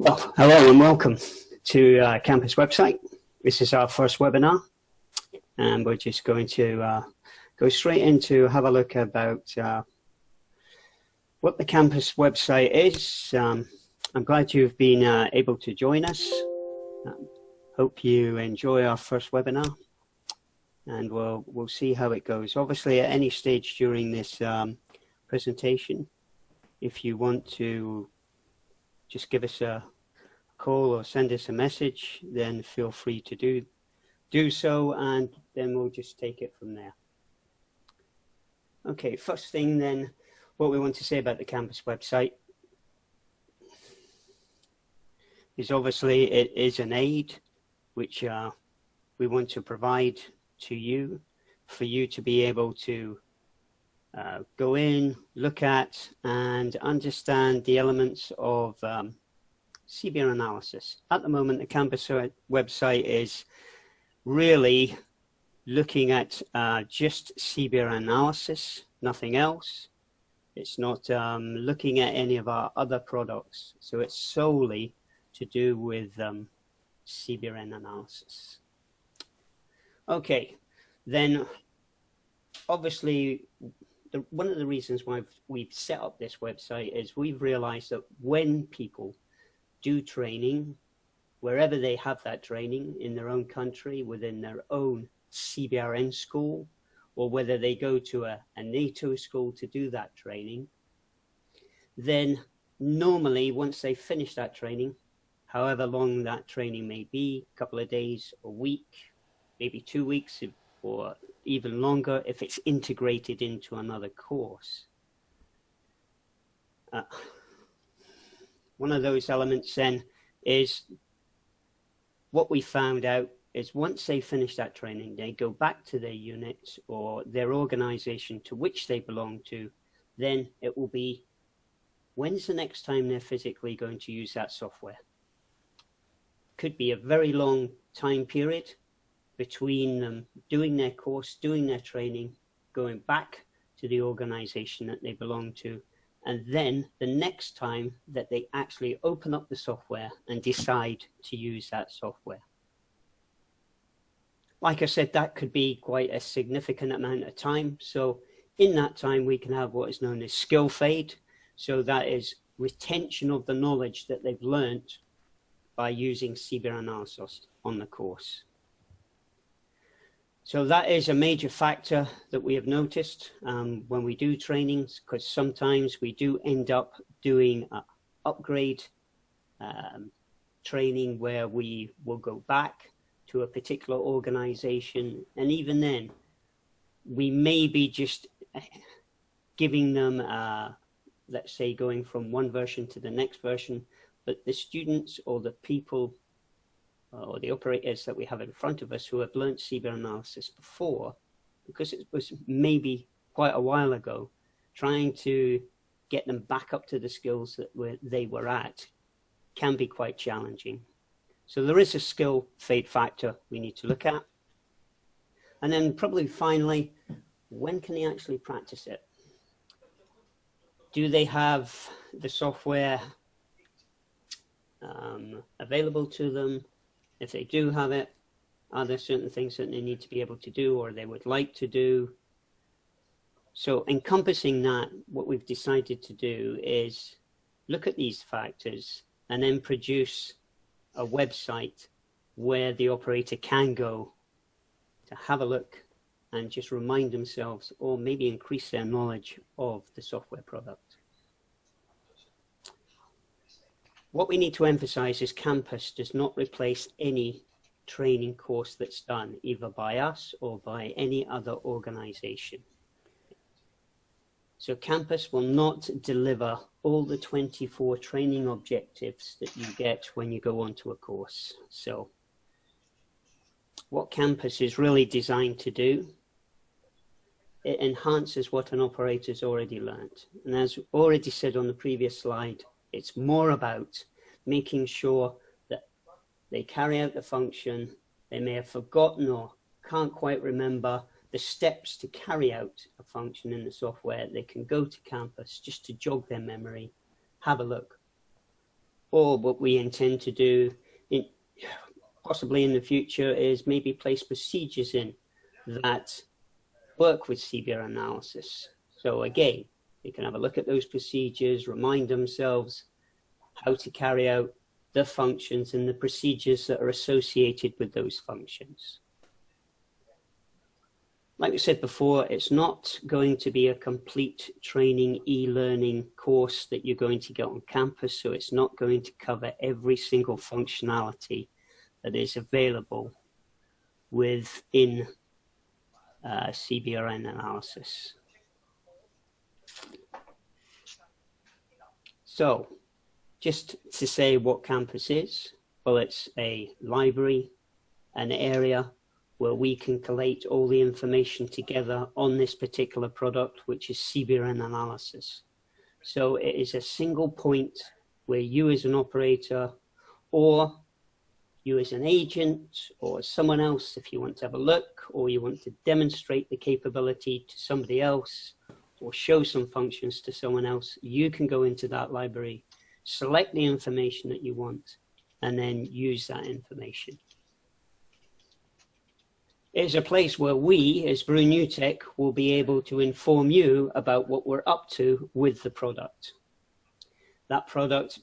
Well, hello and welcome to Campus website. This is our first webinar, and we're just going to go straight into have a look about what the Campus website is. I'm glad you've been able to join us. Hope you enjoy our first webinar, and we'll see how it goes. Obviously, at any stage during this presentation, if you want to just give us a call or send us a message, then feel free to do so, and then we'll just take it from there. Okay, first thing then, what we want to say about the Campus website is obviously it is an aid which we want to provide to you for you to be able to go in, look at and understand the elements of CBRN-Analysis. At the moment, the Campus website is really looking at just CBRN-Analysis, nothing else. It's not looking at any of our other products. So it's solely to do with CBRN-Analysis. Okay, then obviously one of the reasons why we've set up this website is we've realized that when people do training, wherever they have that training in their own country, within their own CBRN school, or whether they go to a NATO school to do that training, then normally once they finish that training, however long that training may be, a couple of days, a week, maybe 2 weeks, or even longer if it's integrated into another course. One of those elements then is what we found out is once they finish that training, they go back to their unit or their organization to which they belong to, then it will be, when's the next time they're physically going to use that software? Could be a very long time period between them doing their course, doing their training, going back to the organization that they belong to, and then the next time that they actually open up the software and decide to use that software. Like I said, that could be quite a significant amount of time. So in that time, we can have what is known as skill fade. So that is retention of the knowledge that they've learned by using CBRN-Analysis on the course. So that is a major factor that we have noticed when we do trainings, because sometimes we do end up doing upgrade training where we will go back to a particular organization. And even then, we may be just giving them, let's say, going from one version to the next version, but the students or the people or the operators that we have in front of us who have learned CBRN-Analysis before, because it was maybe quite a while ago, trying to get them back up to the skills that they were at can be quite challenging. So there is a skill fade factor we need to look at. And then probably finally, when can they actually practice it? Do they have the software available to them? If they do have it, are there certain things that they need to be able to do or they would like to do? So encompassing that, what we've decided to do is look at these factors and then produce a website where the operator can go to have a look and just remind themselves or maybe increase their knowledge of the software product. What we need to emphasize is Campus does not replace any training course that's done either by us or by any other organization. So Campus will not deliver all the 24 training objectives that you get when you go onto a course. So what Campus is really designed to do, it enhances what an operator's already learned. And as already said on the previous slide, it's more about making sure that they carry out the function. They may have forgotten or can't quite remember the steps to carry out a function in the software. They can go to Campus just to jog their memory, have a look. Or what we intend to do possibly in the future is maybe place procedures in that work with CBR analysis. So again, they can have a look at those procedures, remind themselves how to carry out the functions and the procedures that are associated with those functions. Like we said before, it's not going to be a complete training e-learning course that you're going to get on campus, so it's not going to cover every single functionality that is available within CBRN-Analysis. So, just to say what campus is, well, it's a library, an area where we can collate all the information together on this particular product, which is CBRN-Analysis. So it is a single point where you as an operator, or you as an agent, or someone else, if you want to have a look, or you want to demonstrate the capability to somebody else, or show some functions to someone else, you can go into that library, select the information that you want, and then use that information. It's a place where we, as Brew New Tech, will be able to inform you about what we're up to with the product. That product,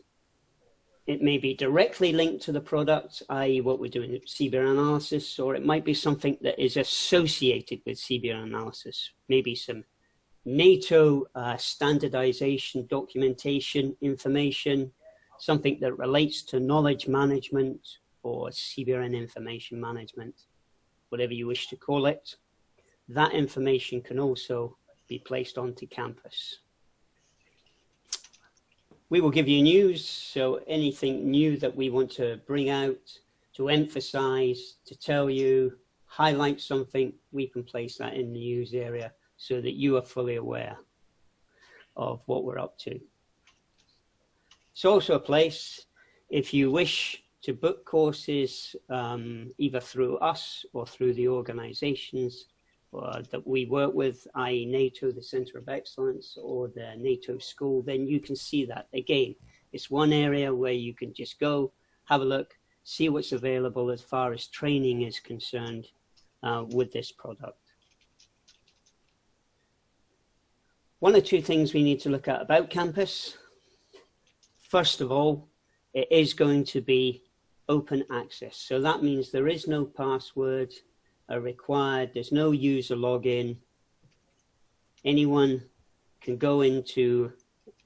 it may be directly linked to the product, i.e. what we're doing at CBR-Analysis, or it might be something that is associated with CBR-Analysis, maybe some NATO standardization documentation information, something that relates to knowledge management or CBRN information management, whatever you wish to call it. That information can also be placed onto campus. We will give you news, so anything new that we want to bring out, to emphasize, to tell you, highlight something, we can place that in the news area so that you are fully aware of what we're up to. It's also a place, if you wish to book courses either through us or through the organizations that we work with, i.e. NATO, the Center of Excellence, or the NATO School, then you can see that. Again, it's one area where you can just go, have a look, see what's available as far as training is concerned with this product. One or two things we need to look at about campus. First of all, it is going to be open access. So that means there is no password required. There's no user login. Anyone can go into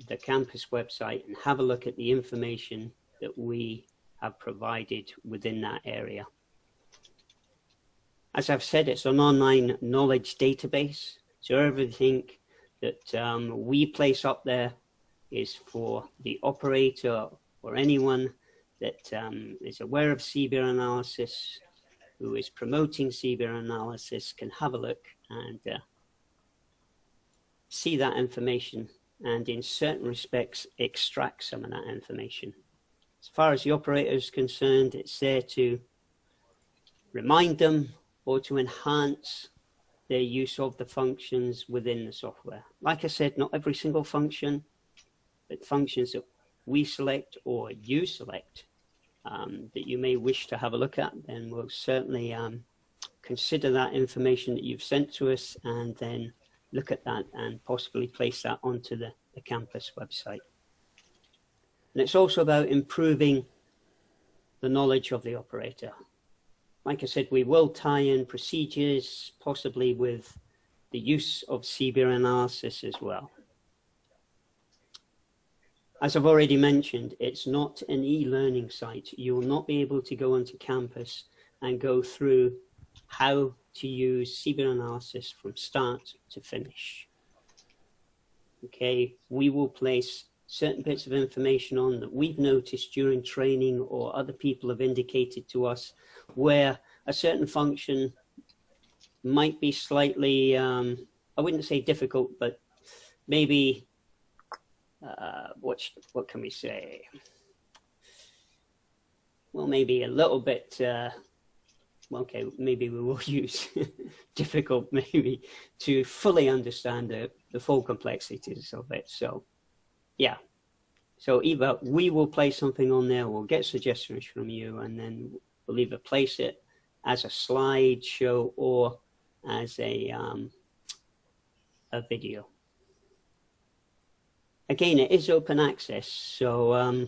the campus website and have a look at the information that we have provided within that area. As I've said, it's an online knowledge database. So everything that we place up there is for the operator or anyone that is aware of CBR-Analysis, who is promoting CBR-Analysis, can have a look and see that information, and in certain respects extract some of that information. As far as the operator is concerned, it's there to remind them or to enhance their use of the functions within the software. Like I said, not every single function, but functions that we select or you select that you may wish to have a look at, then we'll certainly consider that information that you've sent to us and then look at that and possibly place that onto the campus website. And it's also about improving the knowledge of the operator. Like I said, we will tie in procedures, possibly with the use of CBR-Analysis as well. As I've already mentioned, it's not an e-learning site. You will not be able to go onto campus and go through how to use CBR-Analysis from start to finish. Okay, we will place certain bits of information on that we've noticed during training or other people have indicated to us where a certain function might be slightly, I wouldn't say difficult, but maybe what can we say? Well, maybe a little bit, okay, maybe we will use difficult maybe to fully understand the full complexities of it. So yeah, So either we will place something on there, we'll get suggestions from you, and then we'll either place it as a slideshow or as a video. Again, it is open access, so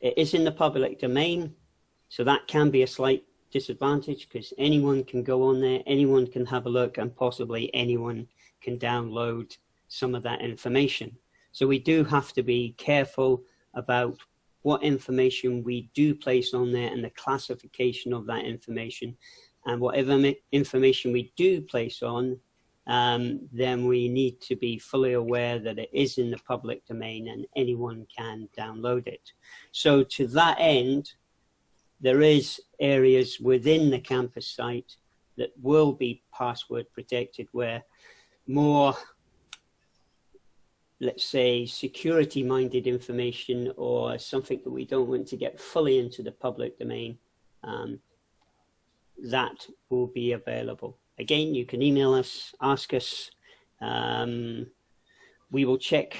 it is in the public domain, so that can be a slight disadvantage because anyone can go on there, anyone can have a look, and possibly anyone can download some of that information. So we do have to be careful about what information we do place on there and the classification of that information. And whatever information we do place on, then we need to be fully aware that it is in the public domain and anyone can download it. So to that end, there is areas within the campus site that will be password protected, where more, let's say, security minded information or something that we don't want to get fully into the public domain, that will be available. Again, you can email us, ask us. We will check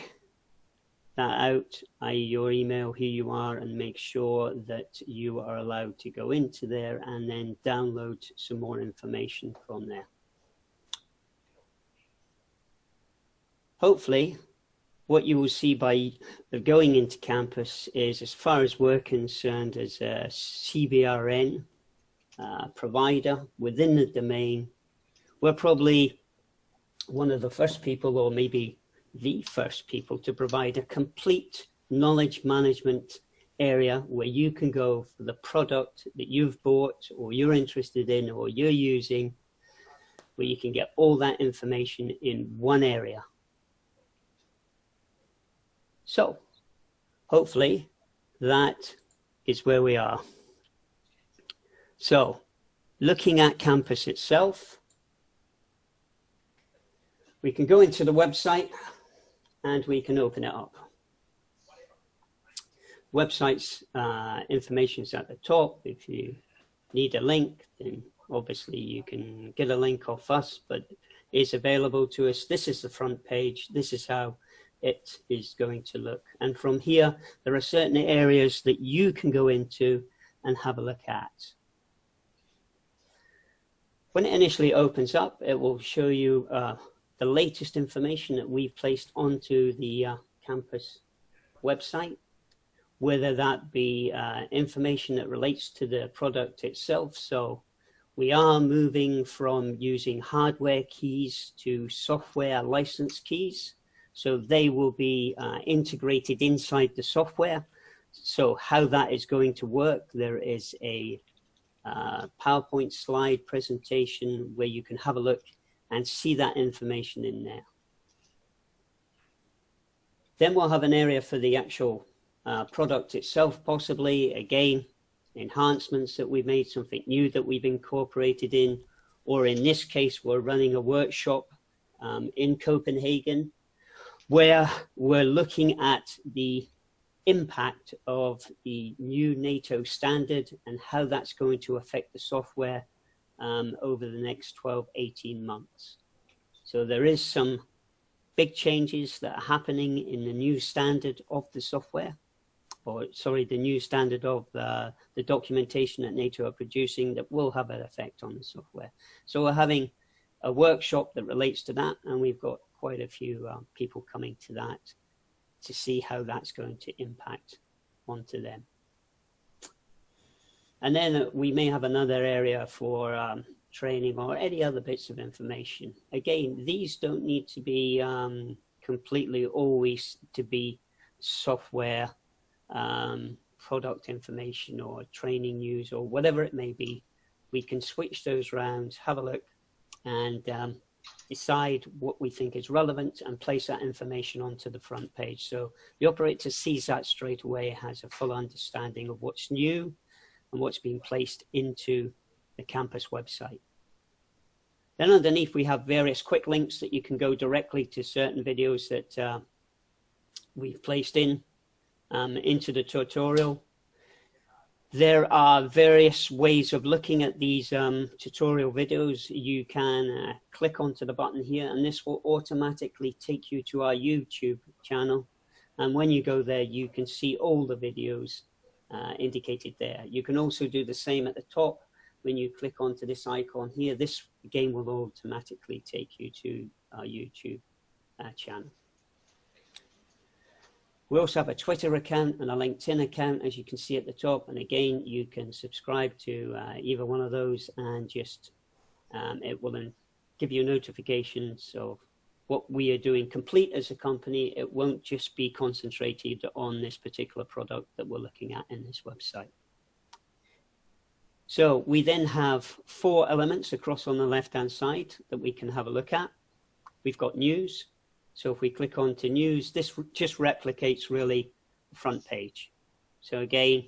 that out, i.e. your email, who you are, and make sure that you are allowed to go into there and then download some more information from there. Hopefully, what you will see by going into campus is, as far as we're concerned, as a CBRN provider within the domain, we're probably one of the first people, or maybe the first people, to provide a complete knowledge management area where you can go for the product that you've bought or you're interested in or you're using, where you can get all that information in one area. So hopefully that is where we are. So looking at campus itself, we can go into the website and we can open it up. Website's information is at the top. If you need a link, then obviously you can get a link off us, but it's available to us. This is the front page. This is how it is going to look. And from here, there are certain areas that you can go into and have a look at. When it initially opens up, it will show you the latest information that we've placed onto the campus website, whether that be information that relates to the product itself. So we are moving from using hardware keys to software license keys. So they will be integrated inside the software. So how that is going to work, there is a PowerPoint slide presentation where you can have a look and see that information in there. Then we'll have an area for the actual product itself, possibly, again, enhancements that we've made, something new that we've incorporated in, or in this case, we're running a workshop in Copenhagen, where we're looking at the impact of the new NATO standard and how that's going to affect the software over the next 12-18 months. So there is some big changes that are happening in the new standard of the software, or sorry, the new standard of the documentation that NATO are producing that will have an effect on the software. So we're having a workshop that relates to that, and we've got quite a few people coming to that to see how that's going to impact onto them. And then we may have another area for training or any other bits of information. Again, these don't need to be completely always to be software product information or training news or whatever it may be. We can switch those around, have a look, and decide what we think is relevant and place that information onto the front page. So the operator sees that straight away, has a full understanding of what's new and what's being placed into the campus website. Then underneath we have various quick links that you can go directly to certain videos that we've placed into the tutorial. There are various ways of looking at these tutorial videos. You can click onto the button here, and this will automatically take you to our YouTube channel. And when you go there, you can see all the videos indicated there. You can also do the same at the top. When you click onto this icon here, this again will automatically take you to our YouTube channel. We also have a Twitter account and a LinkedIn account, as you can see at the top. And again, you can subscribe to either one of those, and just it will then give you notifications of what we are doing complete as a company. It won't just be concentrated on this particular product that we're looking at in this website. So we then have 4 elements across on the left-hand side that we can have a look at. We've got news. So if we click on to news, this just replicates really the front page. So again,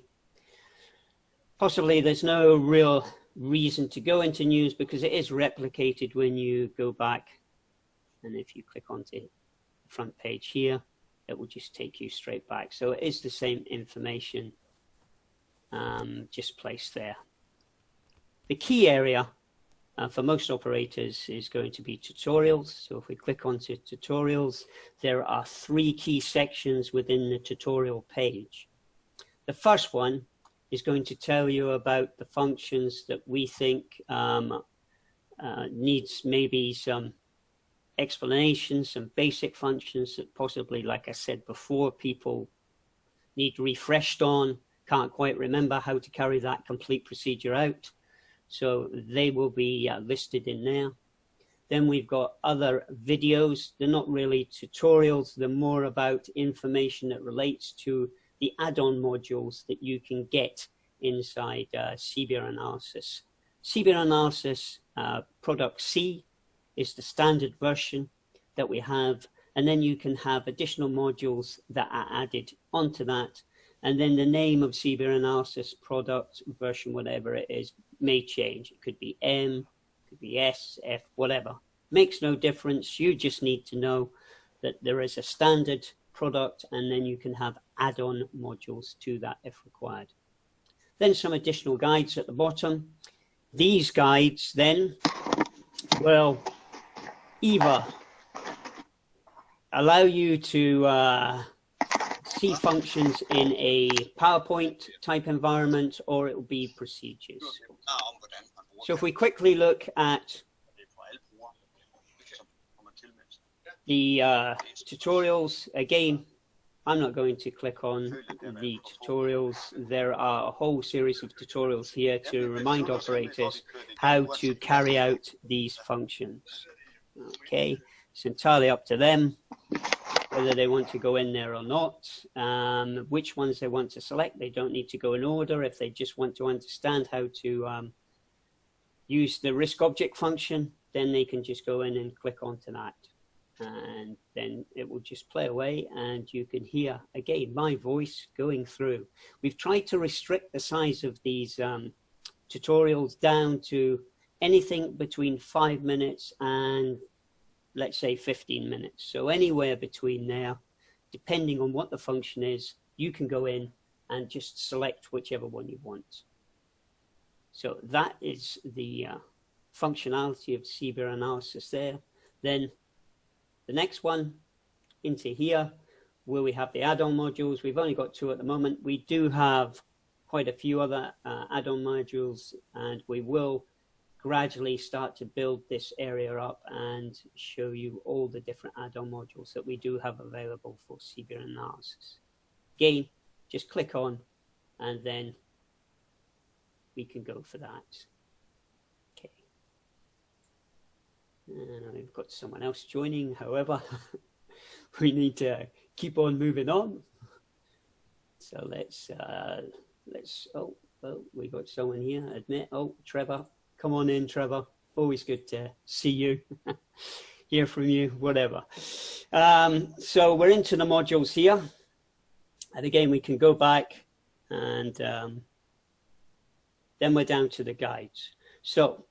possibly there's no real reason to go into news because it is replicated when you go back. And if you click onto the front page here, it will just take you straight back. So it is the same information, just placed there. The key area for most operators is going to be tutorials. So if we click onto tutorials, there are 3 key sections within the tutorial page. The first one is going to tell you about the functions that we think needs maybe some explanation, some basic functions that possibly, like I said before, people need refreshed on, can't quite remember how to carry that complete procedure out. So they will be listed in there. Then we've got other videos. They're not really tutorials. They're more about information that relates to the add-on modules that you can get inside CBRN-Analysis. CBRN-Analysis product C is the standard version that we have. And then you can have additional modules that are added onto that. And then the name of CBRN-Analysis product version, whatever it is, may change. It could be M, it could be S, F, whatever. Makes no difference. You just need to know that there is a standard product, and then you can have add-on modules to that if required. Then some additional guides at the bottom. These guides then will either allow you to see functions in a PowerPoint type environment, or it will be procedures. So if we quickly look at the tutorials, again, I'm not going to click on the tutorials. There are a whole series of tutorials here to remind operators how to carry out these functions. Okay, it's entirely up to them whether they want to go in there or not, which ones they want to select. They don't need to go in order. If they just want to understand how to use the risk object function, then they can just go in and click onto that. And then it will just play away, and you can hear, again, my voice going through. We've tried to restrict the size of these tutorials down to anything between 5 minutes and, let's say, 15 minutes. So anywhere between there, depending on what the function is, you can go in and just select whichever one you want. So that is the functionality of CBRN-Analysis there. Then the next one into here, where we have the add-on modules. We've only got 2 at the moment. We do have quite a few other add-on modules, and we will gradually start to build this area up and show you all the different add-on modules that we do have available for CBRN-Analysis. Again, just click on, and then we can go for that. Okay. And we've got someone else joining, however, we need to keep on moving on. So let's oh, we got someone here, admit. Oh, Trevor, come on in, Trevor. Always good to see you, hear from you, whatever. So we're into the modules here. And again, we can go back, and then we're down to the guides. So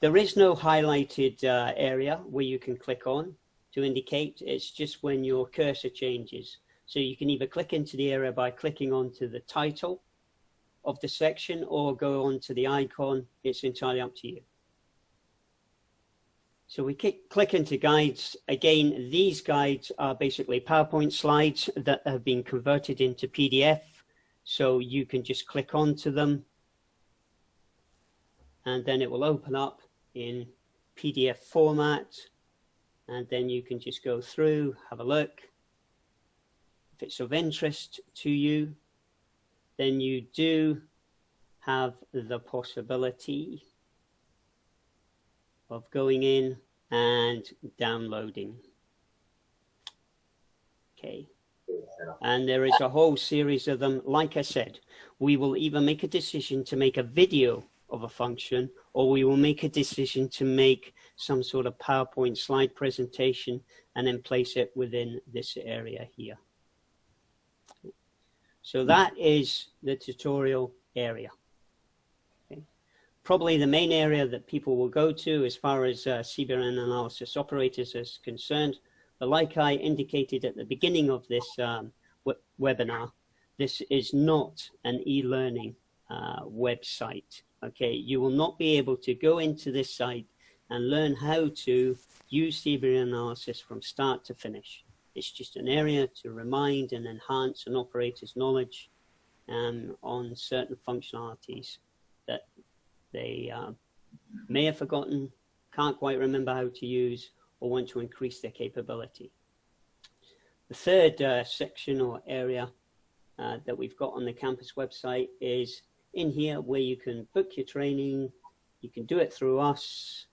there is no highlighted area where you can click on to indicate. It's just when your cursor changes. So you can either click into the area by clicking onto the title of the section, or go onto the icon. It's entirely up to you. So we click into guides. Again, these guides are basically PowerPoint slides that have been converted into PDF. So you can just click onto them and then it will open up in PDF format. And then you can just go through, have a look. If it's of interest to you, then you do have the possibility of going in and downloading. Okay. And there is a whole series of them. Like I said, we will either make a decision to make a video of a function, or we will make a decision to make some sort of PowerPoint slide presentation and then place it within this area here. So that is the tutorial area. Okay. Probably the main area that people will go to as far as CBRN analysis operators is concerned. But like I indicated at the beginning of this webinar, this is not an e-learning website. Okay, you will not be able to go into this site and learn how to use CBRN analysis from start to finish. It's just an area to remind and enhance an operator's knowledge on certain functionalities that they may have forgotten, can't quite remember how to use, or want to increase their capability. The third section or area that we've got on the campus website is in here where you can book your training. You can do it through us.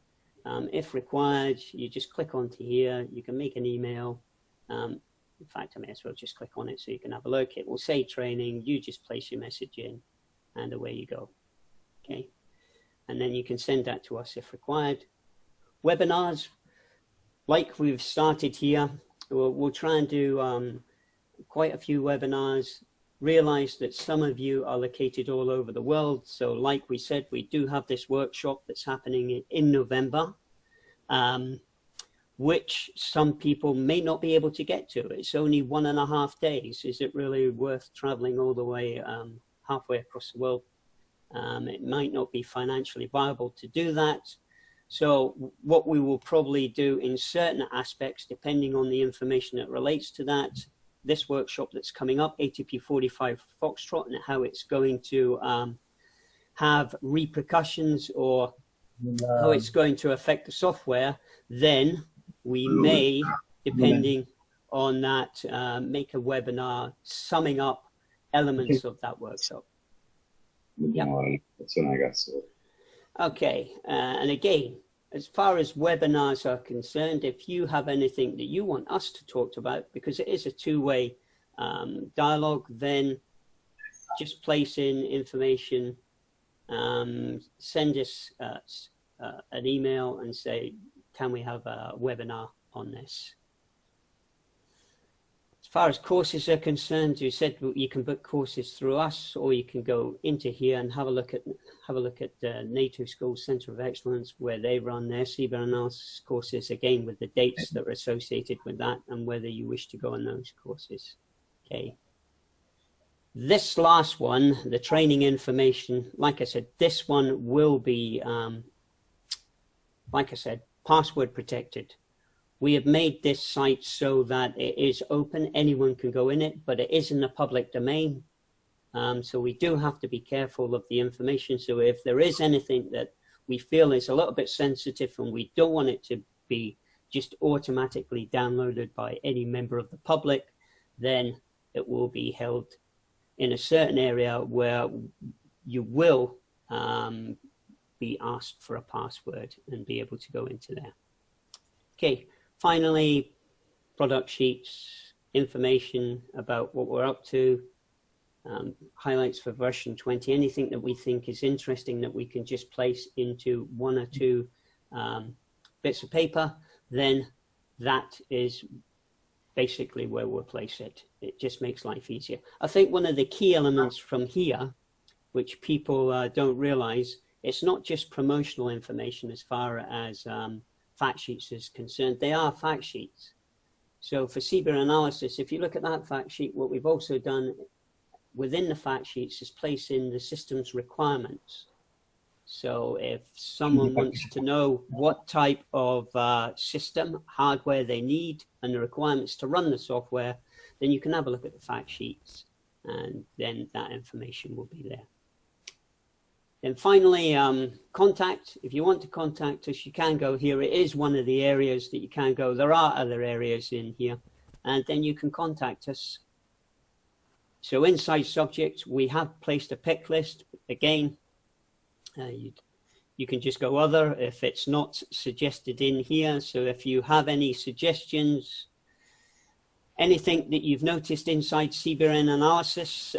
If required, you just click onto here. You can make an email. In fact, I may as well just click on it so you can have a look. It will say training. You just place your message in and away you go. Okay. And then you can send that to us if required. Webinars, like we've started here, we'll try and do quite a few webinars. Realize that some of you are located all over the world. So like we said, we do have this workshop that's happening in November, which some people may not be able to get to. It's only 1.5 days. Is it really worth traveling all the way halfway across the world? It might not be financially viable to do that. So what we will probably do in certain aspects, depending on the information that relates to that, this workshop that's coming up, ATP 45 Foxtrot, and how it's going to have repercussions or how it's going to affect the software, then we may, depending on that, make a webinar summing up elements of that workshop. Yeah. That's when I got started. Okay, and again, as far as webinars are concerned, if you have anything that you want us to talk about, because it is a two-way dialogue, then just place in information, send us an email and say, can we have a webinar on this? As far as courses are concerned, you said you can book courses through us, or you can go into here and have a look at NATO School Center of Excellence, where they run their CBRN analysis courses, again with the dates that are associated with that and whether you wish to go on those courses. Okay. This last one, the training information, like I said, this one will be, like I said, password protected. We have made this site so that it is open. Anyone can go in it, but it is in the public domain. So we do have to be careful of the information. So if there is anything that we feel is a little bit sensitive and we don't want it to be just automatically downloaded by any member of the public, then it will be held in a certain area where you will be asked for a password and be able to go into there. Okay. Finally, product sheets, information about what we're up to, highlights for version 20, anything that we think is interesting that we can just place into 1 or 2 bits of paper, then that is basically where we'll place it. It just makes life easier. I think one of the key elements from here, which people don't realize, it's not just promotional information as far as fact sheets is concerned. They are fact sheets. So for CBRN analysis, if you look at that fact sheet, what we've also done within the fact sheets is place in the system's requirements. So if someone wants to know what type of system, hardware they need and the requirements to run the software, then you can have a look at the fact sheets, and then that information will be there. Then finally, contact. If you want to contact us, you can go here. It is one of the areas that you can go. There are other areas in here, and then you can contact us. So inside subject, we have placed a pick list. Again, you can just go other if it's not suggested in here. So if you have any suggestions, anything that you've noticed inside CBRN-Analysis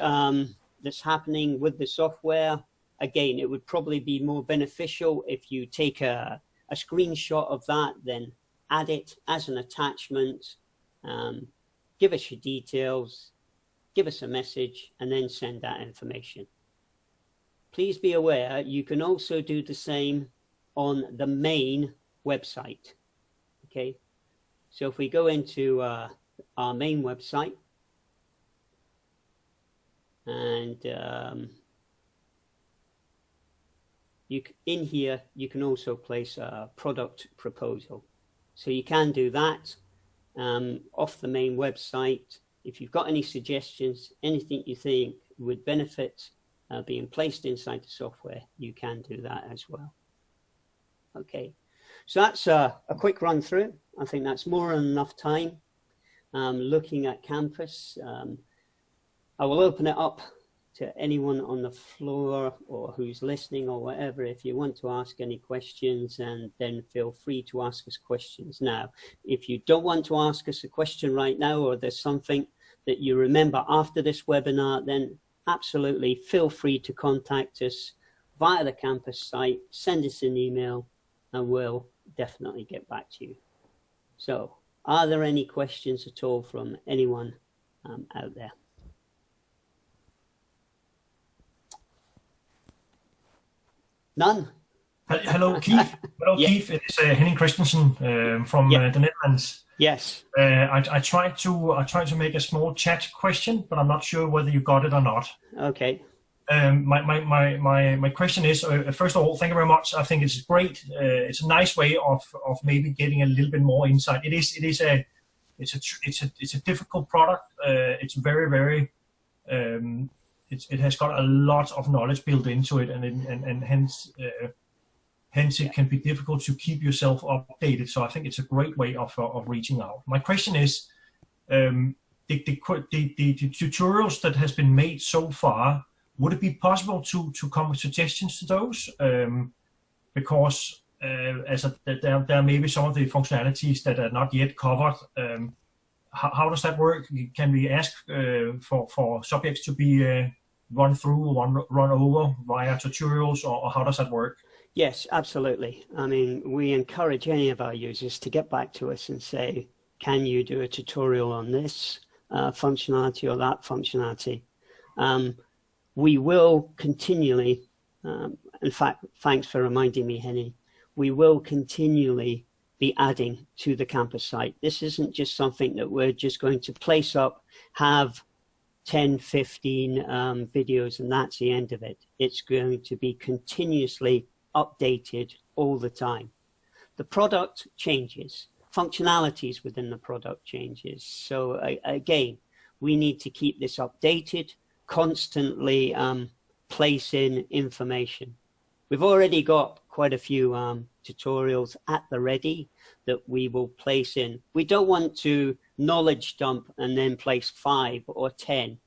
that's happening with the software, again, it would probably be more beneficial if you take a screenshot of that, then add it as an attachment, give us your details, give us a message, and then send that information. Please be aware, you can also do the same on the main website. Okay, so if we go into our main website, and in here you can also place a product proposal. So you can do that off the main website. If you've got any suggestions, anything you think would benefit being placed inside the software, you can do that as well. Okay, so that's a quick run through. I think that's more than enough time looking at Campus. I will open it up to anyone on the floor or who's listening or whatever, if you want to ask any questions, and then feel free to ask us questions now. If you don't want to ask us a question right now, or there's something that you remember after this webinar, then absolutely feel free to contact us via the Campus site, send us an email, and we'll definitely get back to you. So, are there any questions at all from anyone out there? None? Hello, Keith. Hello, yeah. Keith. It's Henning Christensen from the Netherlands. Yes. I tried to make a small chat question, but I'm not sure whether you got it or not. Okay. My question is, first of all, thank you very much. I think it's great. It's a nice way of maybe getting a little bit more insight. It's a difficult product. It's very it has got a lot of knowledge built into it, and hence it can be difficult to keep yourself updated. So I think it's a great way of reaching out. My question is, the tutorials that has been made so far, would it be possible to come with suggestions to those? Because there may be some of the functionalities that are not yet covered. How does that work? Can we ask for subjects to be run through, run over via tutorials, or how does that work? Yes, absolutely. I mean, we encourage any of our users to get back to us and say, can you do a tutorial on this functionality or that functionality? We will continually, in fact, thanks for reminding me, Henny, we will continually be adding to the Campus site. This isn't just something that we're just going to place up, have 10, 15 videos, and that's the end of it. It's going to be continuously updated all the time. The product changes, functionalities within the product changes. So again, we need to keep this updated, constantly place in information. We've already got quite a few tutorials at the ready that we will place in. We don't want to knowledge dump and then place 5 or 10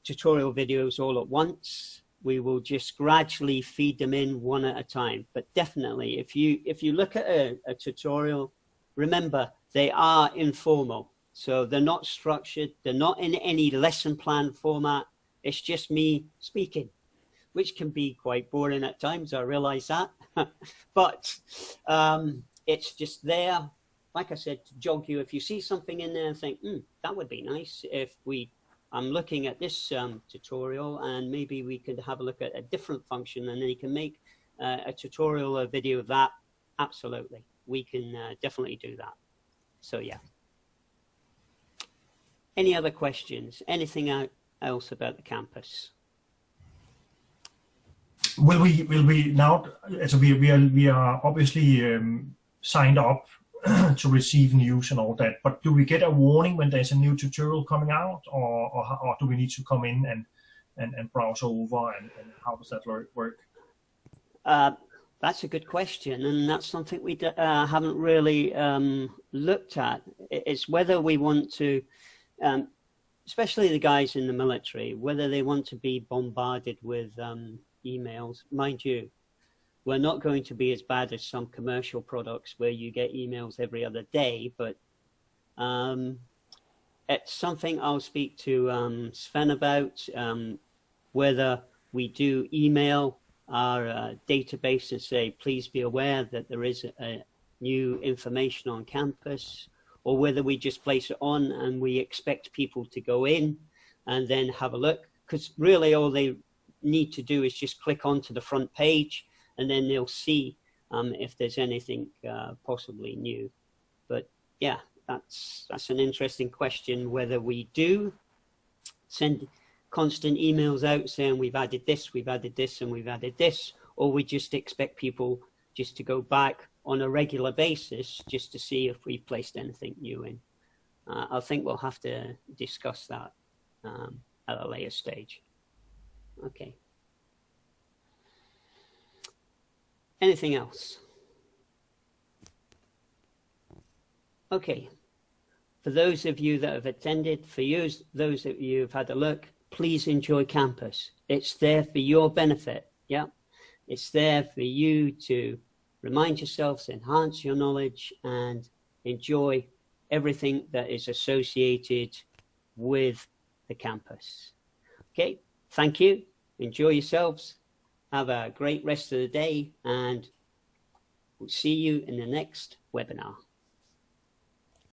tutorial videos all at once. We will just gradually feed them in one at a time. But definitely, if you look at a tutorial, remember they are informal. So they're not structured. They're not in any lesson plan format. It's just me speaking, which can be quite boring at times. I realize that. But it's just there, like I said, to jog you. If you see something in there and think, that would be nice if I'm looking at this tutorial, and maybe we could have a look at a different function, and then you can make a tutorial, a video of that. Absolutely. We can definitely do that. So yeah. Any other questions? Anything else about the Campus? Will we now? So we are obviously signed up to receive news and all that. But do we get a warning when there's a new tutorial coming out, or do we need to come in and browse over, and how does that work? That's a good question, and that's something we haven't really looked at. It's whether we want to, especially the guys in the military, whether they want to be bombarded with emails. Mind you, we're not going to be as bad as some commercial products where you get emails every other day, but it's something I'll speak to Sven about, whether we do email our database and say, please be aware that there is a new information on campus, or whether we just place it on and we expect people to go in and then have a look, because really all they need to do is just click onto the front page and then they'll see if there's anything possibly new. But yeah, that's an interesting question, whether we do send constant emails out saying we've added this, and we've added this, or we just expect people just to go back on a regular basis just to see if we've placed anything new in. I think we'll have to discuss that at a later stage. Okay. Anything else? Okay. For those of you that have attended, for you, those of you who've had a look, please enjoy campus. It's there for your benefit. Yeah. It's there for you to remind yourselves, enhance your knowledge, and enjoy everything that is associated with the campus. Okay. Thank you. Enjoy yourselves. Have a great rest of the day, and we'll see you in the next webinar.